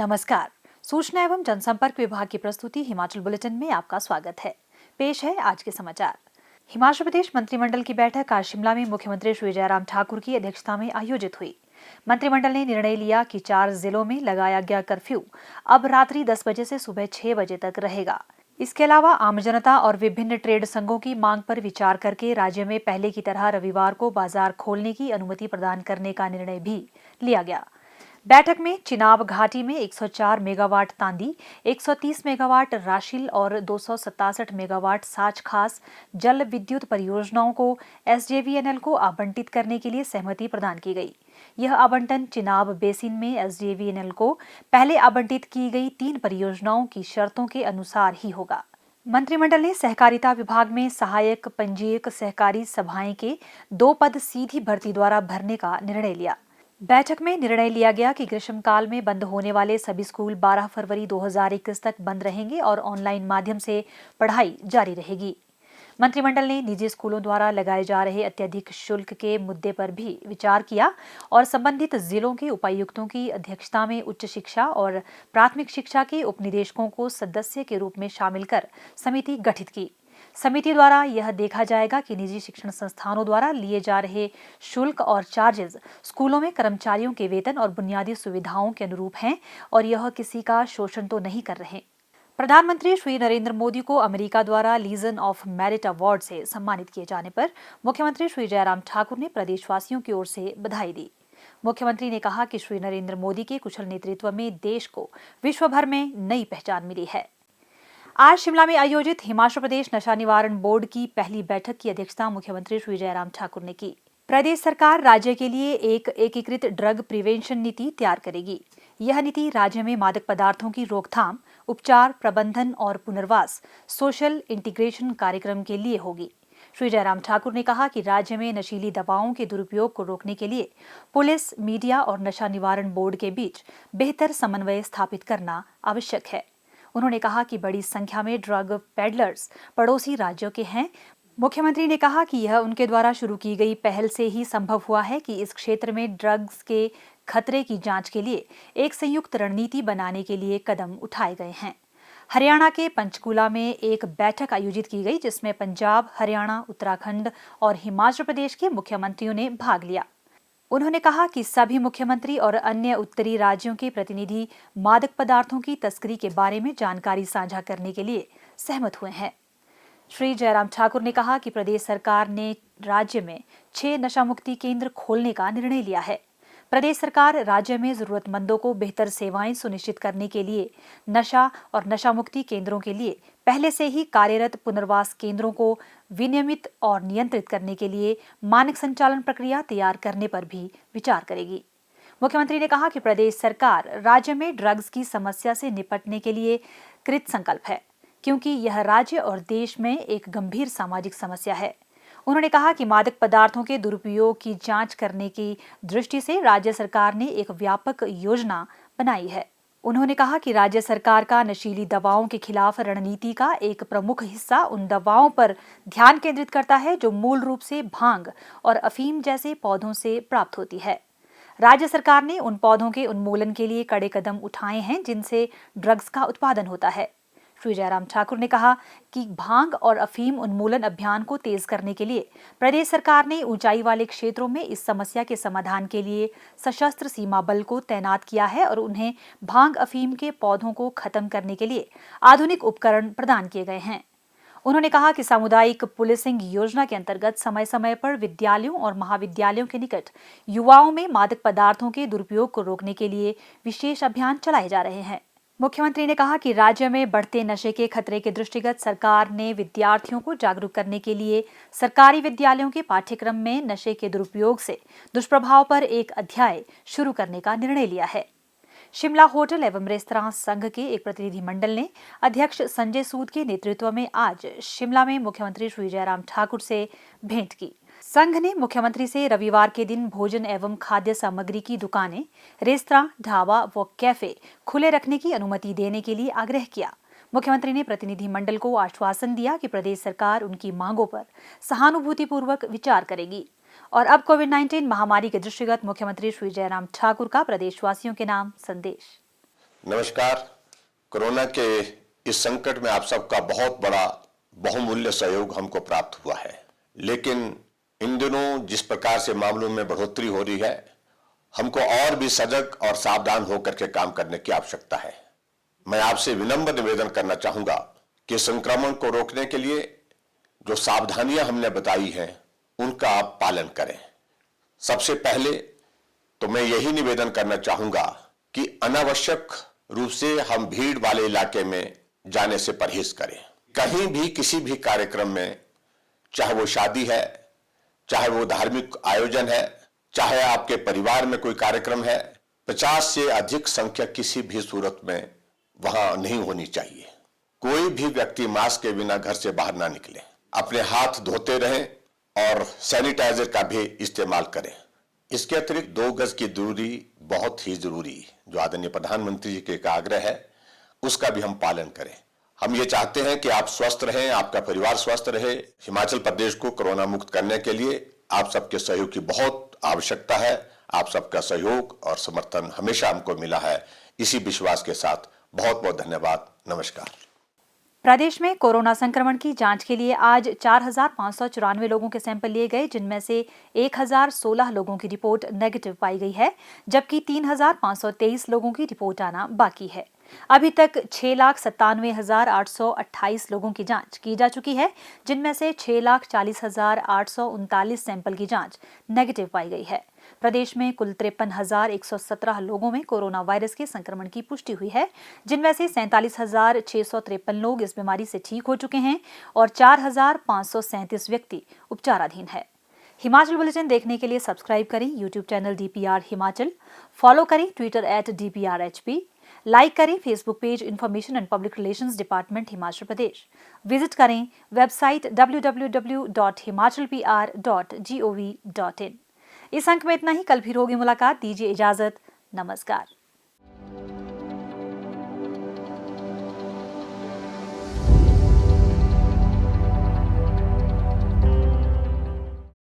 नमस्कार। सूचना एवं जनसंपर्क विभाग की प्रस्तुति हिमाचल बुलेटिन में आपका स्वागत है। पेश है आज के समाचार। हिमाचल प्रदेश मंत्रिमंडल की बैठक आज शिमला में मुख्यमंत्री श्री जयराम ठाकुर की अध्यक्षता में आयोजित हुई। मंत्रिमंडल ने निर्णय लिया कि 4 जिलों में लगाया गया कर्फ्यू अब रात्रि 10 बजे से सुबह 6 बजे तक रहेगा। इसके अलावा आम जनता और विभिन्न ट्रेड संघों की मांग पर विचार करके राज्य में पहले की तरह रविवार को बाजार खोलने की अनुमति प्रदान करने का निर्णय भी लिया गया। बैठक में चिनाब घाटी में 104 मेगावाट तांदी, 130 मेगावाट राशिल और 267 मेगावाट साच खास जल विद्युत परियोजनाओं को एसजेवीएनएल को आवंटित करने के लिए सहमति प्रदान की गई। यह आवंटन चिनाब बेसिन में एसजेवीएनएल को पहले आवंटित की गई 3 परियोजनाओं की शर्तों के अनुसार ही होगा। मंत्रिमंडल ने सहकारिता विभाग में सहायक पंजीयक सहकारी सभाएं के 2 पद सीधी भर्ती द्वारा भरने का निर्णय लिया। बैठक में निर्णय लिया गया कि ग्रीष्मकाल में बंद होने वाले सभी स्कूल 12 फरवरी 2021 तक बंद रहेंगे और ऑनलाइन माध्यम से पढ़ाई जारी रहेगी। मंत्रिमंडल ने निजी स्कूलों द्वारा लगाए जा रहे अत्यधिक शुल्क के मुद्दे पर भी विचार किया और संबंधित जिलों के उपायुक्तों की अध्यक्षता में उच्च शिक्षा और प्राथमिक शिक्षा के उपनिदेशकों को सदस्य के रूप में शामिल कर समिति गठित की। समिति द्वारा यह देखा जाएगा कि निजी शिक्षण संस्थानों द्वारा लिए जा रहे शुल्क और चार्जेस स्कूलों में कर्मचारियों के वेतन और बुनियादी सुविधाओं के अनुरूप हैं और यह किसी का शोषण तो नहीं कर रहे। प्रधानमंत्री श्री नरेंद्र मोदी को अमेरिका द्वारा लीजन ऑफ मेरिट अवार्ड से सम्मानित किए जाने पर मुख्यमंत्री श्री जयराम ठाकुर ने प्रदेशवासियों की ओर से बधाई दी। मुख्यमंत्री ने कहा कि श्री नरेंद्र मोदी के कुशल नेतृत्व में देश को विश्व भर में नई पहचान मिली है। आज शिमला में आयोजित हिमाचल प्रदेश नशा निवारण बोर्ड की पहली बैठक की अध्यक्षता मुख्यमंत्री श्री जयराम ठाकुर ने की। प्रदेश सरकार राज्य के लिए एक एकीकृत ड्रग प्रिवेंशन नीति तैयार करेगी। यह नीति राज्य में मादक पदार्थों की रोकथाम, उपचार, प्रबंधन और पुनर्वास सोशल इंटीग्रेशन कार्यक्रम के लिए होगी। श्री जयराम ठाकुर ने कहा कि राज्य में नशीली दवाओं के दुरुपयोग को रोकने के लिए पुलिस, मीडिया और नशा निवारण बोर्ड के बीच बेहतर समन्वय स्थापित करना आवश्यक है। उन्होंने कहा कि बड़ी संख्या में ड्रग पेडलर्स पड़ोसी राज्यों के हैं। मुख्यमंत्री ने कहा कि यह उनके द्वारा शुरू की गई पहल से ही संभव हुआ है कि इस क्षेत्र में ड्रग्स के खतरे की जांच के लिए एक संयुक्त रणनीति बनाने के लिए कदम उठाए गए हैं। हरियाणा के पंचकूला में एक बैठक आयोजित की गई जिसमें पंजाब, हरियाणा, उत्तराखंड और हिमाचल प्रदेश के मुख्यमंत्रियों ने भाग लिया। उन्होंने कहा कि सभी मुख्यमंत्री और अन्य उत्तरी राज्यों के प्रतिनिधि मादक पदार्थों की तस्करी के बारे में जानकारी साझा करने के लिए सहमत हुए हैं। श्री जयराम ठाकुर ने कहा कि प्रदेश सरकार ने राज्य में 6 नशा मुक्ति केंद्र खोलने का निर्णय लिया है। प्रदेश सरकार राज्य में जरूरतमंदों को बेहतर सेवाएं सुनिश्चित करने के लिए नशा और नशा मुक्ति केंद्रों के लिए पहले से ही कार्यरत पुनर्वास केंद्रों को विनियमित और नियंत्रित करने के लिए मानक संचालन प्रक्रिया तैयार करने पर भी विचार करेगी। मुख्यमंत्री ने कहा कि प्रदेश सरकार राज्य में ड्रग्स की समस्या से निपटने के लिए कृत संकल्प है, क्योंकि यह राज्य और देश में एक गंभीर सामाजिक समस्या है। उन्होंने कहा कि मादक पदार्थों के दुरुपयोग की जांच करने की दृष्टि से राज्य सरकार ने एक व्यापक योजना बनाई है। उन्होंने कहा कि राज्य सरकार का नशीली दवाओं के खिलाफ रणनीति का एक प्रमुख हिस्सा उन दवाओं पर ध्यान केंद्रित करता है जो मूल रूप से भांग और अफीम जैसे पौधों से प्राप्त होती है। राज्य सरकार ने उन पौधों के उन्मूलन के लिए कड़े कदम उठाए हैं जिनसे ड्रग्स का उत्पादन होता है। श्री जयराम ठाकुर ने कहा कि भांग और अफीम उन्मूलन अभियान को तेज करने के लिए प्रदेश सरकार ने ऊंचाई वाले क्षेत्रों में इस समस्या के समाधान के लिए सशस्त्र सीमा बल को तैनात किया है और उन्हें भांग अफीम के पौधों को खत्म करने के लिए आधुनिक उपकरण प्रदान किए गए हैं। उन्होंने कहा कि सामुदायिक पुलिसिंग योजना के अंतर्गत समय समय पर विद्यालयों और महाविद्यालयों के निकट युवाओं में मादक पदार्थों के दुरुपयोग को रोकने के लिए विशेष अभियान चलाए जा रहे हैं। मुख्यमंत्री ने कहा कि राज्य में बढ़ते नशे के खतरे के दृष्टिगत सरकार ने विद्यार्थियों को जागरूक करने के लिए सरकारी विद्यालयों के पाठ्यक्रम में नशे के दुरुपयोग से दुष्प्रभाव पर एक अध्याय शुरू करने का निर्णय लिया है। शिमला होटल एवं रेस्तरां संघ के एक प्रतिनिधिमंडल ने अध्यक्ष संजय सूद के नेतृत्व में आज शिमला में मुख्यमंत्री श्री जयराम ठाकुर से भेंट की। संघ ने मुख्यमंत्री से रविवार के दिन भोजन एवं खाद्य सामग्री की दुकानें, रेस्तरां, ढाबा व कैफे खुले रखने की अनुमति देने के लिए आग्रह किया। मुख्यमंत्री ने प्रतिनिधिमंडल को आश्वासन दिया कि प्रदेश सरकार उनकी मांगों पर सहानुभूतिपूर्वक विचार करेगी। और अब कोविड-19 महामारी के दृष्टिगत मुख्यमंत्री श्री जयराम ठाकुर का प्रदेशवासियों के नाम संदेश। नमस्कार। कोरोना के इस संकट में आप सबका बहुत बड़ा बहुमूल्य सहयोग हमको प्राप्त हुआ है, लेकिन इन दिनों जिस प्रकार से मामलों में बढ़ोतरी हो रही है, हमको और भी सजग और सावधान होकर के काम करने की आवश्यकता है। मैं आपसे विनम्र निवेदन करना चाहूंगा कि संक्रमण को रोकने के लिए जो सावधानियां हमने बताई हैं, उनका आप पालन करें। सबसे पहले तो मैं यही निवेदन करना चाहूंगा कि अनावश्यक रूप से हम भीड़ वाले इलाके में जाने से परहेज करें। कहीं भी किसी भी कार्यक्रम में, चाहे वो शादी है, चाहे वो धार्मिक आयोजन है, चाहे आपके परिवार में कोई कार्यक्रम है, 50 से अधिक संख्या किसी भी सूरत में वहां नहीं होनी चाहिए। कोई भी व्यक्ति मास्क के बिना घर से बाहर ना निकले। अपने हाथ धोते रहें और सैनिटाइजर का भी इस्तेमाल करें। इसके अतिरिक्त 2 गज की दूरी बहुत ही जरूरी, जो आदरणीय प्रधानमंत्री जी के एक आग्रह है, उसका भी हम पालन करें। हम ये चाहते हैं कि आप स्वस्थ रहें, आपका परिवार स्वस्थ रहे। हिमाचल प्रदेश को कोरोना मुक्त करने के लिए आप सबके सहयोग की बहुत आवश्यकता है। आप सबका सहयोग और समर्थन हमेशा हमको मिला है। इसी विश्वास के साथ बहुत बहुत धन्यवाद। नमस्कार। प्रदेश में कोरोना संक्रमण की जांच के लिए आज 4,594 लोगों के सैंपल लिए गए, जिनमें से 1,016 लोगों की रिपोर्ट नेगेटिव पाई गई है, जबकि 3,523 लोगों की रिपोर्ट आना बाकी है। अभी तक 6,97,828 लोगों की जांच की जा चुकी है, जिनमें से 6,40,839 सैंपल की जांच नेगेटिव पाई गई है। प्रदेश में कुल 53,117 लोगों में कोरोना वायरस के संक्रमण की पुष्टि हुई है, जिनमें से 47,653 लोग इस बीमारी से ठीक हो चुके हैं और 4,537 व्यक्ति उपचाराधीन है। हिमाचल बुलेटिन देखने के लिए सब्सक्राइब करें YouTube channel DPR Himachal, follow करें ट्विटर @DPRHP, लाइक करें Facebook page information and public relations department Himachal Pradesh, visit करें वेबसाइट www.himachalpr.gov.in। इस अंक में इतना ही। कल फिर होगी मुलाकात। दीजिए इजाजत। नमस्कार।